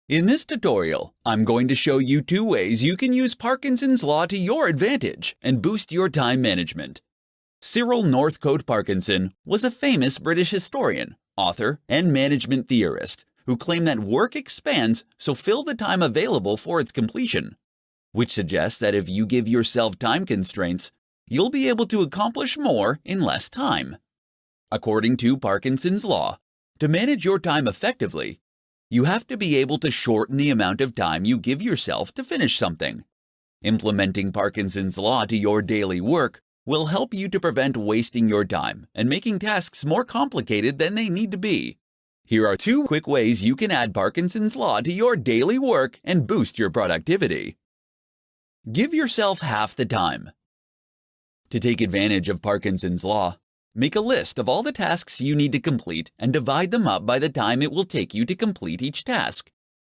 In this tutorial, I'm going to show you 2 ways you can use Parkinson's Law to your advantage and boost your time management. Cyril Northcote Parkinson was a famous British historian, author, and management theorist who claimed that work expands, so fill the time available for its completion, which suggests that if you give yourself time constraints, you'll be able to accomplish more in less time. According to Parkinson's Law, to manage your time effectively, you have to be able to shorten the amount of time you give yourself to finish something. Implementing Parkinson's Law to your daily work will help you to prevent wasting your time and making tasks more complicated than they need to be. Here are 2 quick ways you can add Parkinson's Law to your daily work and boost your productivity. Give yourself half the time. To take advantage of Parkinson's Law, make a list of all the tasks you need to complete and divide them up by the time it will take you to complete each task.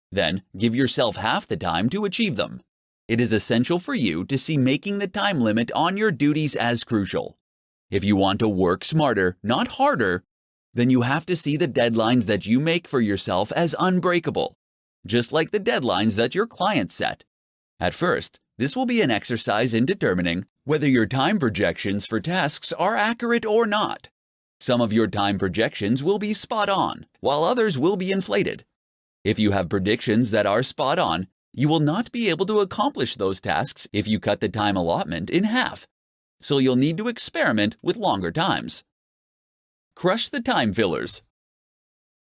Then, give yourself half the time to achieve them. It is essential for you to see making the time limit on your duties as crucial. If you want to work smarter, not harder, then you have to see the deadlines that you make for yourself as unbreakable, just like the deadlines that your clients set. At first, this will be an exercise in determining whether your time projections for tasks are accurate or not. Some of your time projections will be spot on, while others will be inflated. If you have predictions that are spot on, you will not be able to accomplish those tasks if you cut the time allotment in half, so you'll need to experiment with longer times. Crush the time fillers.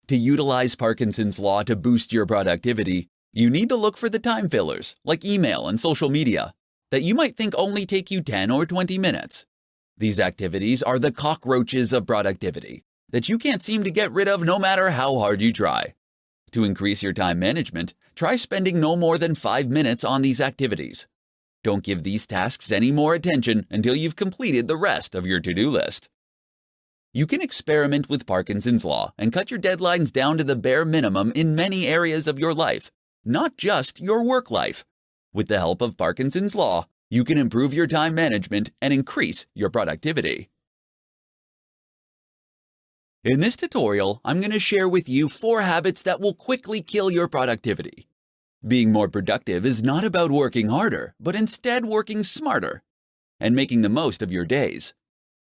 To utilize Parkinson's Law to boost your productivity, you need to look for the time fillers, like email and social media, that you might think only take you 10 or 20 minutes. These activities are the cockroaches of productivity that you can't seem to get rid of no matter how hard you try. To increase your time management, try spending no more than 5 minutes on these activities. Don't give these tasks any more attention until you've completed the rest of your to-do list. You can experiment with Parkinson's Law and cut your deadlines down to the bare minimum in many areas of your life, not just your work life. With the help of Parkinson's Law, you can improve your time management and increase your productivity. In this tutorial, I'm going to share with you 4 habits that will quickly kill your productivity. Being more productive is not about working harder, but instead working smarter and making the most of your days.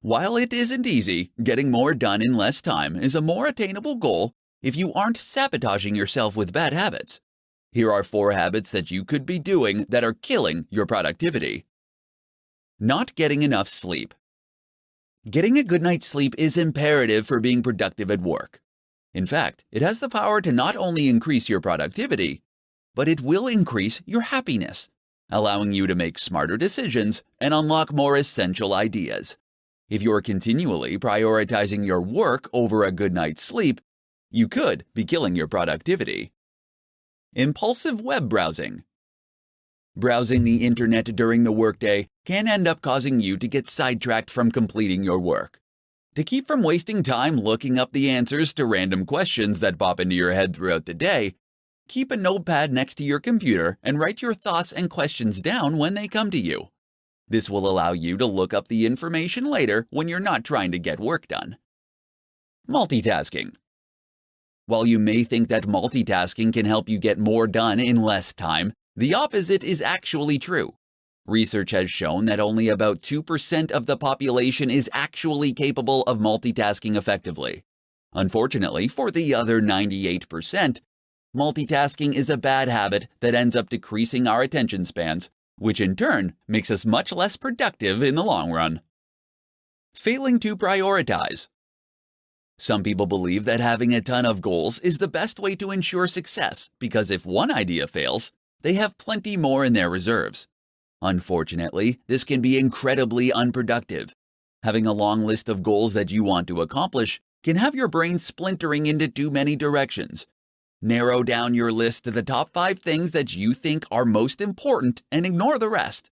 While it isn't easy, getting more done in less time is a more attainable goal if you aren't sabotaging yourself with bad habits. Here are 4 habits that you could be doing that are killing your productivity. Not getting enough sleep. Getting a good night's sleep is imperative for being productive at work. In fact, it has the power to not only increase your productivity, but it will increase your happiness, allowing you to make smarter decisions and unlock more essential ideas. If you're continually prioritizing your work over a good night's sleep, you could be killing your productivity. Impulsive web browsing. Browsing the internet during the workday can end up causing you to get sidetracked from completing your work. To keep from wasting time looking up the answers to random questions that pop into your head throughout the day, keep a notepad next to your computer and write your thoughts and questions down when they come to you. This will allow you to look up the information later when you're not trying to get work done. Multitasking. While you may think that multitasking can help you get more done in less time, the opposite is actually true. Research has shown that only about 2% of the population is actually capable of multitasking effectively. Unfortunately, for the other 98%, multitasking is a bad habit that ends up decreasing our attention spans, which in turn makes us much less productive in the long run. Failing to prioritize. Some people believe that having a ton of goals is the best way to ensure success because if one idea fails, they have plenty more in their reserves. Unfortunately, this can be incredibly unproductive. Having a long list of goals that you want to accomplish can have your brain splintering into too many directions. Narrow down your list to the top 5 things that you think are most important and ignore the rest.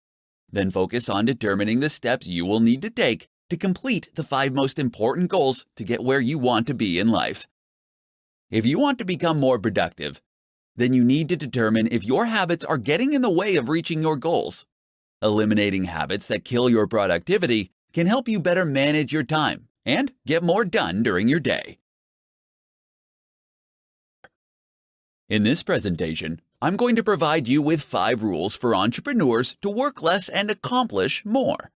Then focus on determining the steps you will need to take to complete the 5 most important goals to get where you want to be in life. If you want to become more productive, then you need to determine if your habits are getting in the way of reaching your goals. Eliminating habits that kill your productivity can help you better manage your time and get more done during your day. In this presentation, I'm going to provide you with 5 rules for entrepreneurs to work less and accomplish more.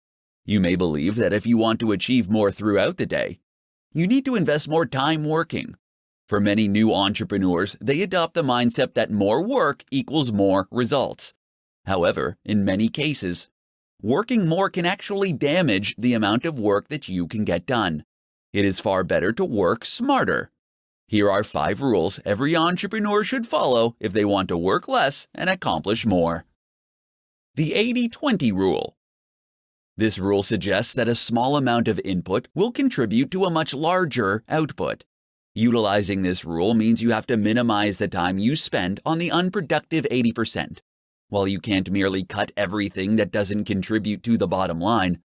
You may believe that if you want to achieve more throughout the day, you need to invest more time working. For many new entrepreneurs, they adopt the mindset that more work equals more results. However, in many cases, working more can actually damage the amount of work that you can get done. It is far better to work smarter. Here are 5 rules every entrepreneur should follow if they want to work less and accomplish more. The 80-20 rule. This rule suggests that a small amount of input will contribute to a much larger output. Utilizing this rule means you have to minimize the time you spend on the unproductive 80%. While you can't merely cut everything that doesn't contribute to the bottom line,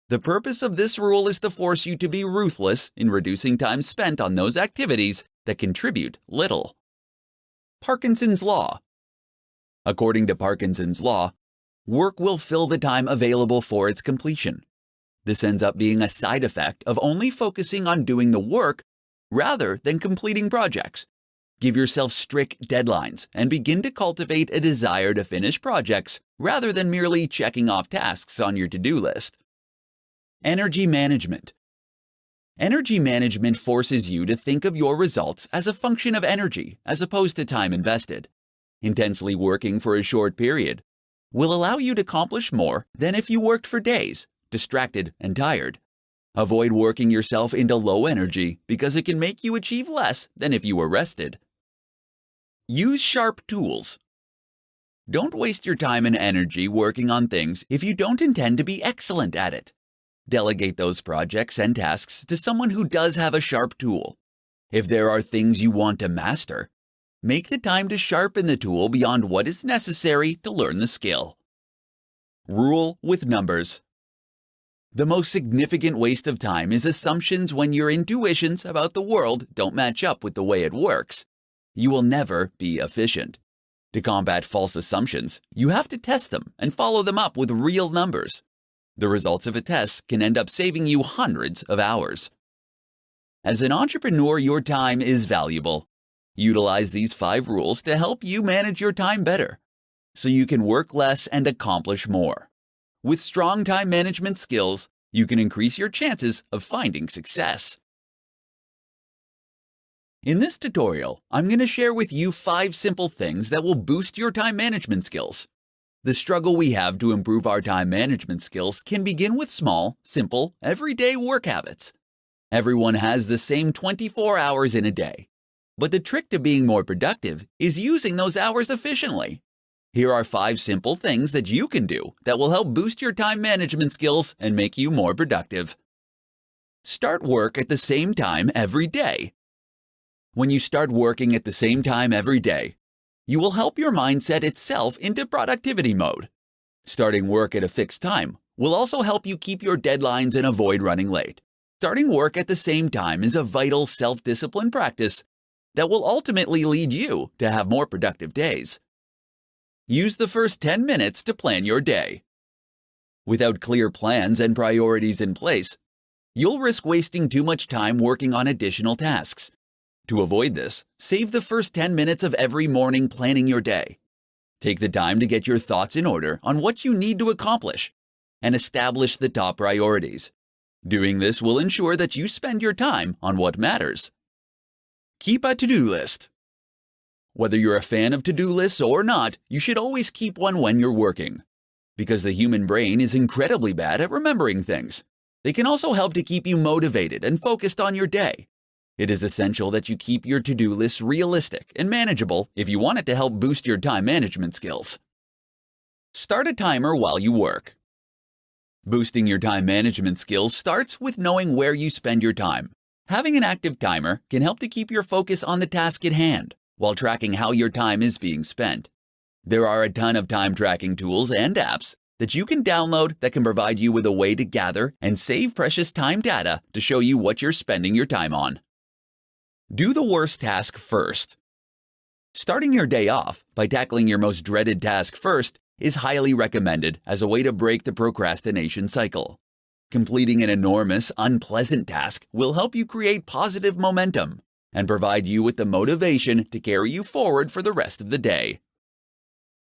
the purpose of this rule is to force you to be ruthless in reducing time spent on those activities that contribute little. Parkinson's Law. According to Parkinson's Law, work will fill the time available for its completion. This ends up being a side effect of only focusing on doing the work rather than completing projects. Give yourself strict deadlines and begin to cultivate a desire to finish projects rather than merely checking off tasks on your to-do list. Energy management. Energy management forces you to think of your results as a function of energy as opposed to time invested. Intensely working for a short period will allow you to accomplish more than if you worked for days, distracted and tired. Avoid working yourself into low energy because it can make you achieve less than if you were rested. Use sharp tools. Don't waste your time and energy working on things if you don't intend to be excellent at it. Delegate those projects and tasks to someone who does have a sharp tool. If there are things you want to master, make the time to sharpen the tool beyond what is necessary to learn the skill. Rule with numbers. The most significant waste of time is assumptions when your intuitions about the world don't match up with the way it works. You will never be efficient. To combat false assumptions, you have to test them and follow them up with real numbers. The results of a test can end up saving you hundreds of hours. As an entrepreneur, your time is valuable. Utilize these 5 rules to help you manage your time better, so you can work less and accomplish more. With strong time management skills, you can increase your chances of finding success. In this tutorial, I'm going to share with you 5 simple things that will boost your time management skills. The struggle we have to improve our time management skills can begin with small, simple, everyday work habits. Everyone has the same 24 hours in a day, but the trick to being more productive is using those hours efficiently. Here are 5 simple things that you can do that will help boost your time management skills and make you more productive. Start work at the same time every day. When you start working at the same time every day, you will help your mind set itself into productivity mode. Starting work at a fixed time will also help you keep your deadlines and avoid running late. Starting work at the same time is a vital self-discipline practice that will ultimately lead you to have more productive days. Use the first 10 minutes to plan your day. Without clear plans and priorities in place, you'll risk wasting too much time working on additional tasks. To avoid this, save the first 10 minutes of every morning planning your day. Take the time to get your thoughts in order on what you need to accomplish and establish the top priorities. Doing this will ensure that you spend your time on what matters. Keep a to-do list. Whether you're a fan of to-do lists or not, you should always keep one when you're working. Because the human brain is incredibly bad at remembering things, they can also help to keep you motivated and focused on your day. It is essential that you keep your to-do lists realistic and manageable if you want it to help boost your time management skills. Start a timer while you work. Boosting your time management skills starts with knowing where you spend your time. Having an active timer can help to keep your focus on the task at hand while tracking how your time is being spent. There are a ton of time tracking tools and apps that you can download that can provide you with a way to gather and save precious time data to show you what you're spending your time on. Do the worst task first. Starting your day off by tackling your most dreaded task first is highly recommended as a way to break the procrastination cycle. Completing an enormous, unpleasant task will help you create positive momentum. and provide you with the motivation to carry you forward for the rest of the day.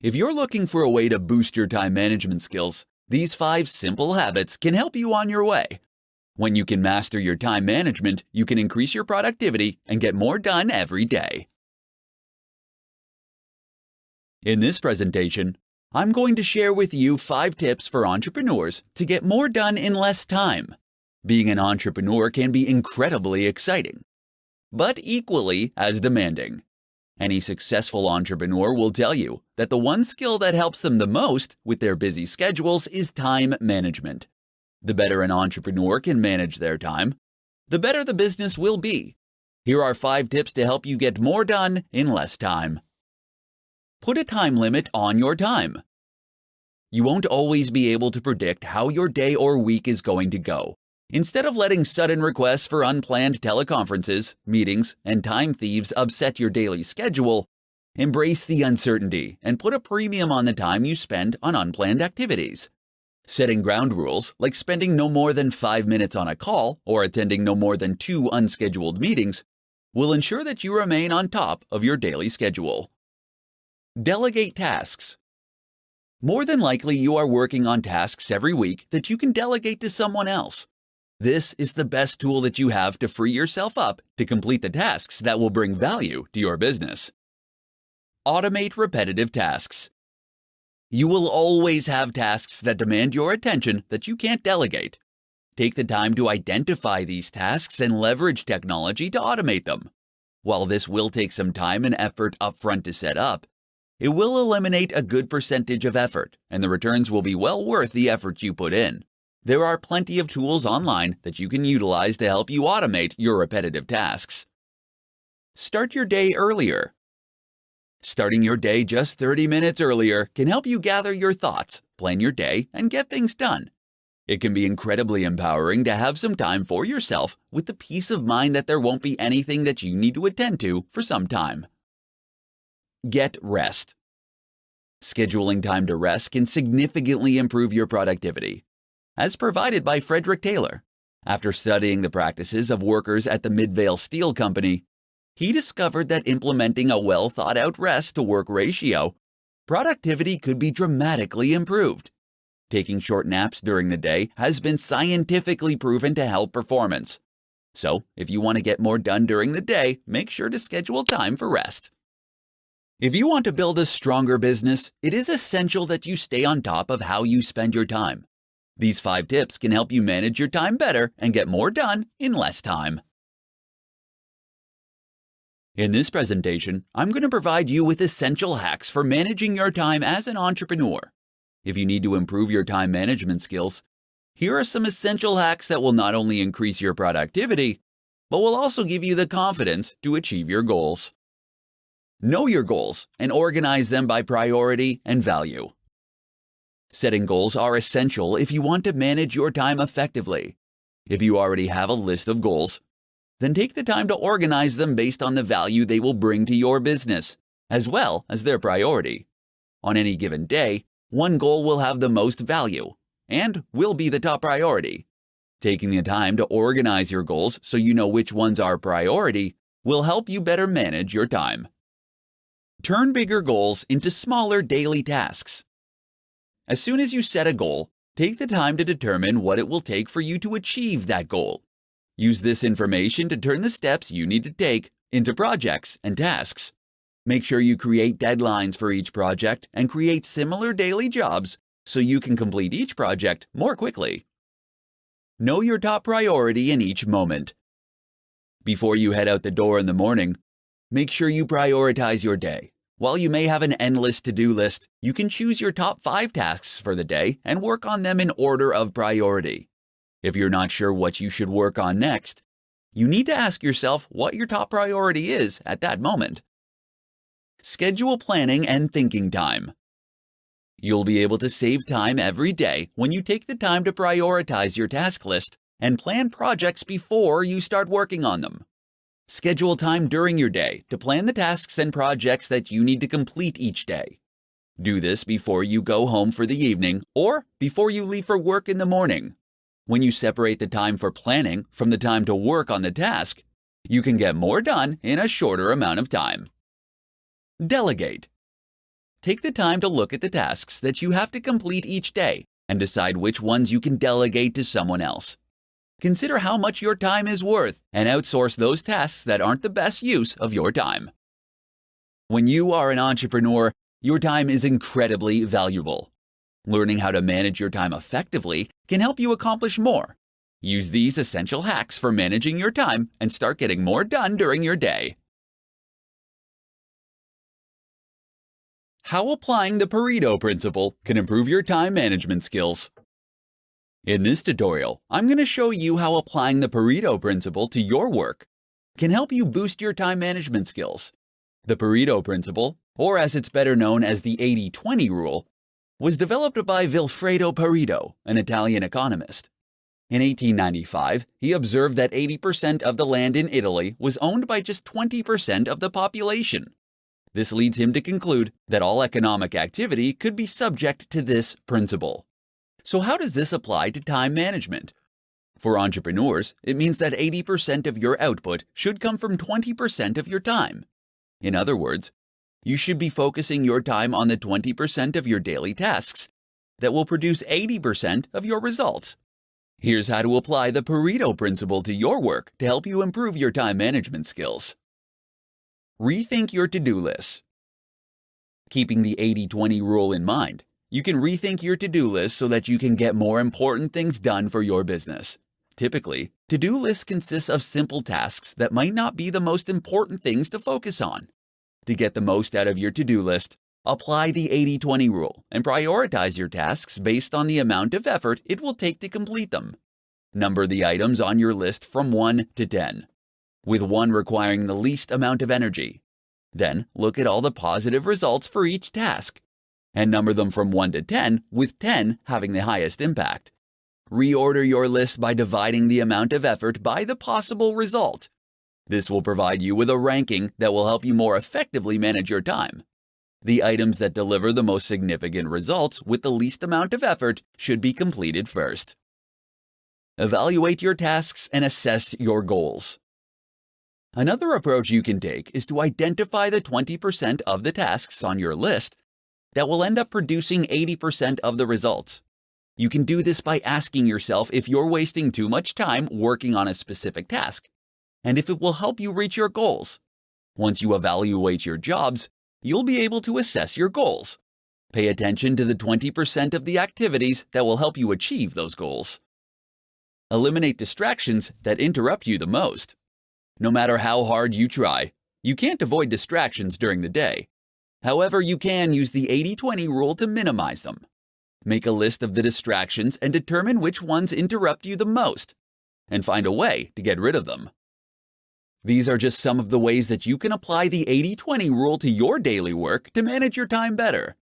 If you're looking for a way to boost your time management skills, these 5 simple habits can help you on your way. When you can master your time management, you can increase your productivity and get more done every day. In this presentation, I'm going to share with you 5 tips for entrepreneurs to get more done in less time. Being an entrepreneur can be incredibly exciting, but equally as demanding. Any successful entrepreneur will tell you that the one skill that helps them the most with their busy schedules is time management. The better an entrepreneur can manage their time, the better the business will be. Here are 5 tips to help you get more done in less time. Put a time limit on your time. You won't always be able to predict how your day or week is going to go. Instead of letting sudden requests for unplanned teleconferences, meetings, and time thieves upset your daily schedule, embrace the uncertainty and put a premium on the time you spend on unplanned activities. Setting ground rules, like spending no more than 5 minutes on a call or attending no more than 2 unscheduled meetings, will ensure that you remain on top of your daily schedule. Delegate tasks. More than likely, you are working on tasks every week that you can delegate to someone else. This is the best tool that you have to free yourself up to complete the tasks that will bring value to your business. Automate repetitive tasks. You will always have tasks that demand your attention that you can't delegate. Take the time to identify these tasks and leverage technology to automate them. While this will take some time and effort upfront to set up, it will eliminate a good percentage of effort, and the returns will be well worth the effort you put in. There are plenty of tools online that you can utilize to help you automate your repetitive tasks. Start your day earlier. Starting your day just 30 minutes earlier can help you gather your thoughts, plan your day, and get things done. It can be incredibly empowering to have some time for yourself with the peace of mind that there won't be anything that you need to attend to for some time. Get rest. Scheduling time to rest can significantly improve your productivity. As provided by Frederick Taylor, after studying the practices of workers at the Midvale Steel Company, he discovered that implementing a well-thought-out rest-to-work ratio, productivity could be dramatically improved. Taking short naps during the day has been scientifically proven to help performance. So, if you want to get more done during the day, make sure to schedule time for rest. If you want to build a stronger business, it is essential that you stay on top of how you spend your time. These 5 tips can help you manage your time better and get more done in less time. In this presentation, I'm going to provide you with essential hacks for managing your time as an entrepreneur. If you need to improve your time management skills, here are some essential hacks that will not only increase your productivity, but will also give you the confidence to achieve your goals. Know your goals and organize them by priority and value. Setting goals are essential if you want to manage your time effectively. If you already have a list of goals, then take the time to organize them based on the value they will bring to your business, as well as their priority. On any given day, one goal will have the most value and will be the top priority. Taking the time to organize your goals so you know which ones are priority will help you better manage your time. Turn bigger goals into smaller daily tasks. As soon as you set a goal, take the time to determine what it will take for you to achieve that goal. Use this information to turn the steps you need to take into projects and tasks. Make sure you create deadlines for each project and create similar daily jobs so you can complete each project more quickly. Know your top priority in each moment. Before you head out the door in the morning, make sure you prioritize your day. While you may have an endless to-do list, you can choose your top 5 tasks for the day and work on them in order of priority. If you're not sure what you should work on next, you need to ask yourself what your top priority is at that moment. Schedule planning and thinking time. You'll be able to save time every day when you take the time to prioritize your task list and plan projects before you start working on them. Schedule time during your day to plan the tasks and projects that you need to complete each day. Do this before you go home for the evening or before you leave for work in the morning. When you separate the time for planning from the time to work on the task, You can get more done in a shorter amount of time. Delegate. Take the time to look at the tasks that you have to complete each day and decide which ones you can delegate to someone else. Consider how much your time is worth and outsource those tasks that aren't the best use of your time. When you are an entrepreneur, your time is incredibly valuable. Learning how to manage your time effectively can help you accomplish more. Use these essential hacks for managing your time and start getting more done during your day. How applying the Pareto principle can improve your time management skills. In this tutorial, I'm going to show you how applying the Pareto principle to your work can help you boost your time management skills. The Pareto principle, or as it's better known as the 80-20 rule, was developed by Vilfredo Pareto, an Italian economist. In 1895, he observed that 80% of the land in Italy was owned by just 20% of the population. This leads him to conclude that all economic activity could be subject to this principle. So how does this apply to time management? For entrepreneurs, it means that 80% of your output should come from 20% of your time. In other words, you should be focusing your time on the 20% of your daily tasks that will produce 80% of your results. Here's how to apply the Pareto principle to your work to help you improve your time management skills. Rethink your to-do list. Keeping the 80-20 rule in mind, you can rethink your to-do list so that you can get more important things done for your business. Typically, to-do lists consist of simple tasks that might not be the most important things to focus on. To get the most out of your to-do list, apply the 80-20 rule and prioritize your tasks based on the amount of effort it will take to complete them. Number the items on your list from 1 to 10, with 1 requiring the least amount of energy. Then look at all the positive results for each task, and number them from 1 to 10, with 10 having the highest impact. Reorder your list by dividing the amount of effort by the possible result. This will provide you with a ranking that will help you more effectively manage your time. The items that deliver the most significant results with the least amount of effort should be completed first. Evaluate your tasks and assess your goals. Another approach you can take is to identify the 20% of the tasks on your list that will end up producing 80% of the results. You can do this by asking yourself if you're wasting too much time working on a specific task, and if it will help you reach your goals. Once you evaluate your jobs, you'll be able to assess your goals. Pay attention to the 20% of the activities that will help you achieve those goals. Eliminate distractions that interrupt you the most. No matter how hard you try, you can't avoid distractions during the day. However, you can use the 80-20 rule to minimize them. Make a list of the distractions and determine which ones interrupt you the most, and find a way to get rid of them. These are just some of the ways that you can apply the 80-20 rule to your daily work to manage your time better.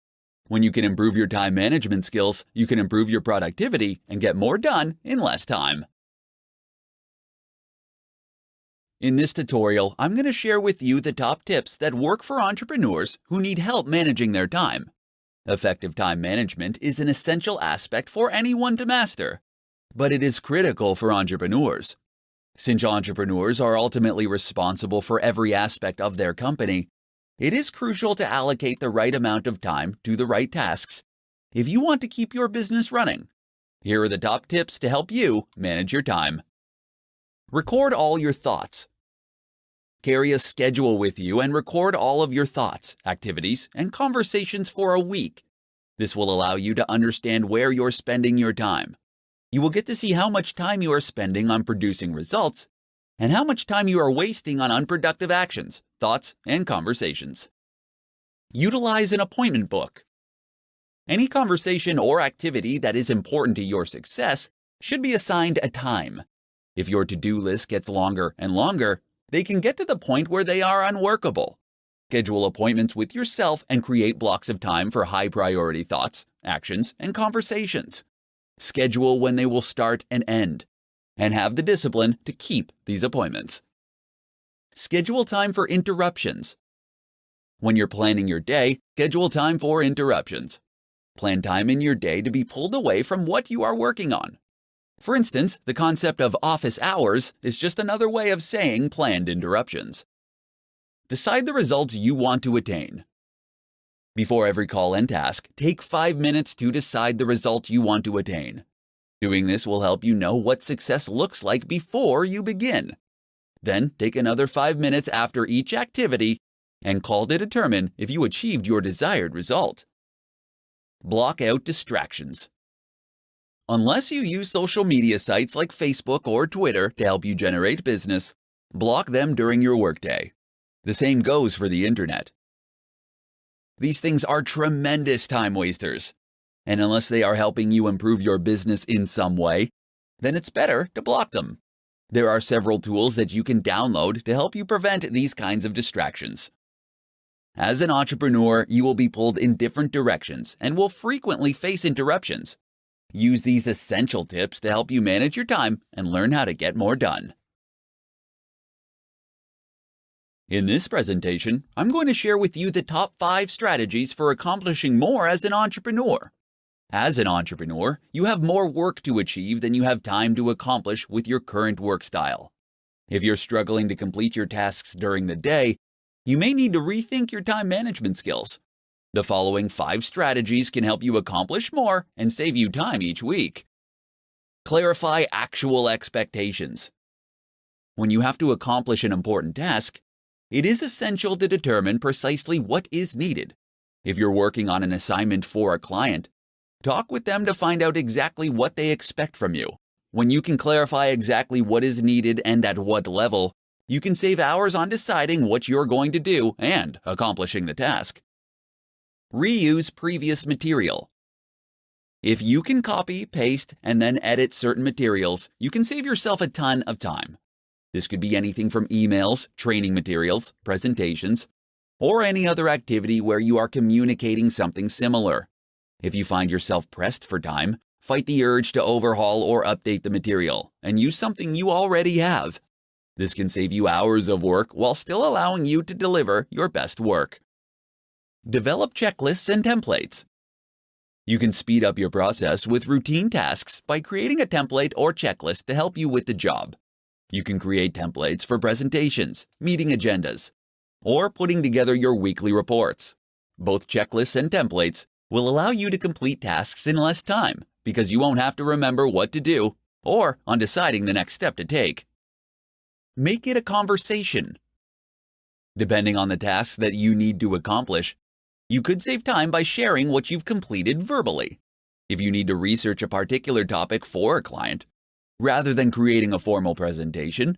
When you can improve your time management skills, you can improve your productivity and get more done in less time. In this tutorial, I'm going to share with you the top tips that work for entrepreneurs who need help managing their time. Effective time management is an essential aspect for anyone to master, but it is critical for entrepreneurs. Since entrepreneurs are ultimately responsible for every aspect of their company, it is crucial to allocate the right amount of time to the right tasks if you want to keep your business running. Here are the top tips to help you manage your time. Record all your thoughts. Carry a schedule with you and record all of your thoughts, activities, and conversations for a week. This will allow you to understand where you're spending your time. You will get to see how much time you are spending on producing results and how much time you are wasting on unproductive actions, thoughts, and conversations. Utilize an appointment book. Any conversation or activity that is important to your success should be assigned a time. If your to-do list gets longer and longer, they can get to the point where they are unworkable. Schedule appointments with yourself and create blocks of time for high-priority thoughts, actions, and conversations. Schedule when they will start and end, and have the discipline to keep these appointments. Schedule time for interruptions. When you're planning your day, schedule time for interruptions. Plan time in your day to be pulled away from what you are working on. For instance, the concept of office hours is just another way of saying planned interruptions. Decide the results you want to attain. Before every call and task, take 5 minutes to decide the result you want to attain. Doing this will help you know what success looks like before you begin. Then take another 5 minutes after each activity and call to determine if you achieved your desired result. Block out distractions. Unless you use social media sites like Facebook or Twitter to help you generate business, block them during your workday. The same goes for the internet. These things are tremendous time wasters, and unless they are helping you improve your business in some way, then it's better to block them. There are several tools that you can download to help you prevent these kinds of distractions. As an entrepreneur, you will be pulled in different directions and will frequently face interruptions. Use these essential tips to help you manage your time and learn how to get more done. In this presentation, I'm going to share with you the top 5 strategies for accomplishing more as an entrepreneur. As an entrepreneur, you have more work to achieve than you have time to accomplish with your current work style. If you're struggling to complete your tasks during the day, you may need to rethink your time management skills. The following 5 strategies can help you accomplish more and save you time each week. Clarify actual expectations. When you have to accomplish an important task, it is essential to determine precisely what is needed. If you're working on an assignment for a client, talk with them to find out exactly what they expect from you. When you can clarify exactly what is needed and at what level, you can save hours on deciding what you're going to do and accomplishing the task. Reuse previous material. If you can copy, paste, and then edit certain materials, you can save yourself a ton of time. This could be anything from emails, training materials, presentations, or any other activity where you are communicating something similar. If you find yourself pressed for time, fight the urge to overhaul or update the material and use something you already have. This can save you hours of work while still allowing you to deliver your best work. Develop checklists and templates. You can speed up your process with routine tasks by creating a template or checklist to help you with the job. You can create templates for presentations, meeting agendas, or putting together your weekly reports. Both checklists and templates will allow you to complete tasks in less time because you won't have to remember what to do or on deciding the next step to take. Make it a conversation. Depending on the tasks that you need to accomplish, you could save time by sharing what you've completed verbally. If you need to research a particular topic for a client, rather than creating a formal presentation,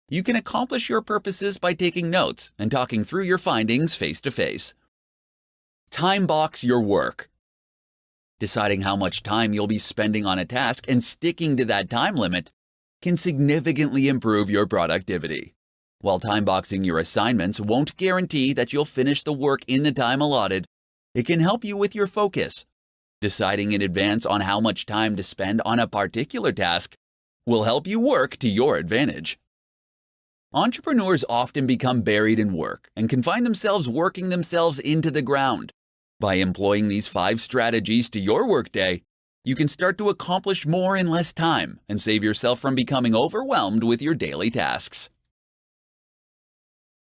you can accomplish your purposes by taking notes and talking through your findings face to face. Time box your work. Deciding how much time you'll be spending on a task and sticking to that time limit can significantly improve your productivity. While time boxing your assignments won't guarantee that you'll finish the work in the time allotted, it can help you with your focus. Deciding in advance on how much time to spend on a particular task will help you work to your advantage. Entrepreneurs often become buried in work and can find themselves working themselves into the ground. By employing these 5 strategies to your workday, you can start to accomplish more in less time and save yourself from becoming overwhelmed with your daily tasks.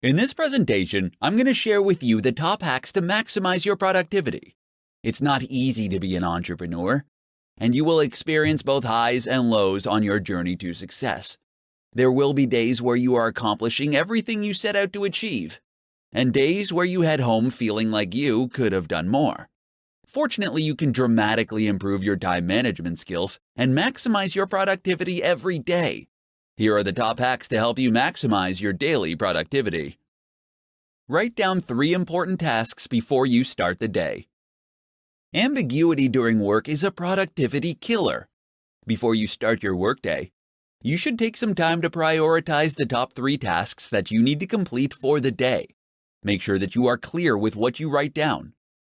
In this presentation, I'm going to share with you the top hacks to maximize your productivity. It's not easy to be an entrepreneur, and you will experience both highs and lows on your journey to success. There will be days where you are accomplishing everything you set out to achieve, and days where you head home feeling like you could have done more. Fortunately, you can dramatically improve your time management skills and maximize your productivity every day. Here are the top hacks to help you maximize your daily productivity. Write down 3 important tasks before you start the day. Ambiguity during work is a productivity killer. Before you start your workday, you should take some time to prioritize the top 3 tasks that you need to complete for the day. Make sure that you are clear with what you write down,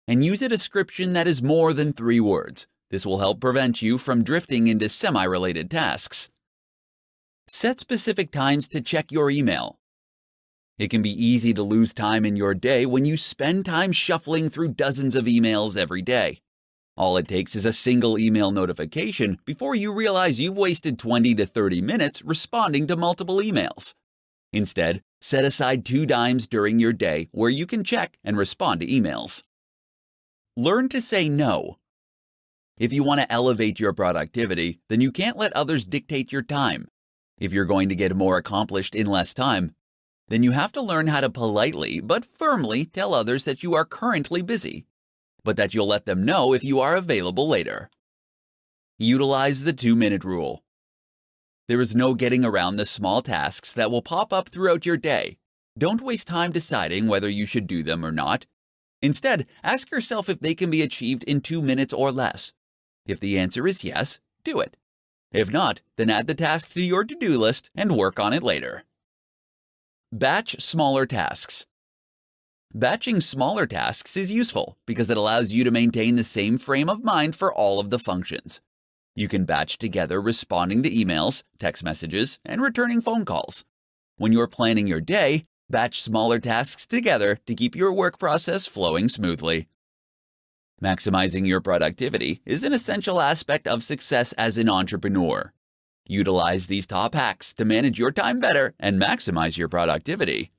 and use a description that is more than 3 words. This will help prevent you from drifting into semi-related tasks. Set specific times to check your email. It can be easy to lose time in your day when you spend time shuffling through dozens of emails every day. All it takes is a single email notification before you realize you've wasted 20 to 30 minutes responding to multiple emails. Instead, set aside 2 dimes during your day where you can check and respond to emails. Learn to say no. If you want to elevate your productivity, then you can't let others dictate your time. If you're going to get more accomplished in less time, then you have to learn how to politely but firmly tell others that you are currently busy, but that you'll let them know if you are available later. Utilize the 2-minute rule. There is no getting around the small tasks that will pop up throughout your day. Don't waste time deciding whether you should do them or not. Instead, ask yourself if they can be achieved in 2 minutes or less. If the answer is yes, do it. If not, then add the task to your to-do list and work on it later. Batch smaller tasks. Batching smaller tasks is useful because it allows you to maintain the same frame of mind for all of the functions. You can batch together responding to emails, text messages, and returning phone calls. When you're planning your day, batch smaller tasks together to keep your work process flowing smoothly. Maximizing your productivity is an essential aspect of success as an entrepreneur. Utilize these top hacks to manage your time better and maximize your productivity.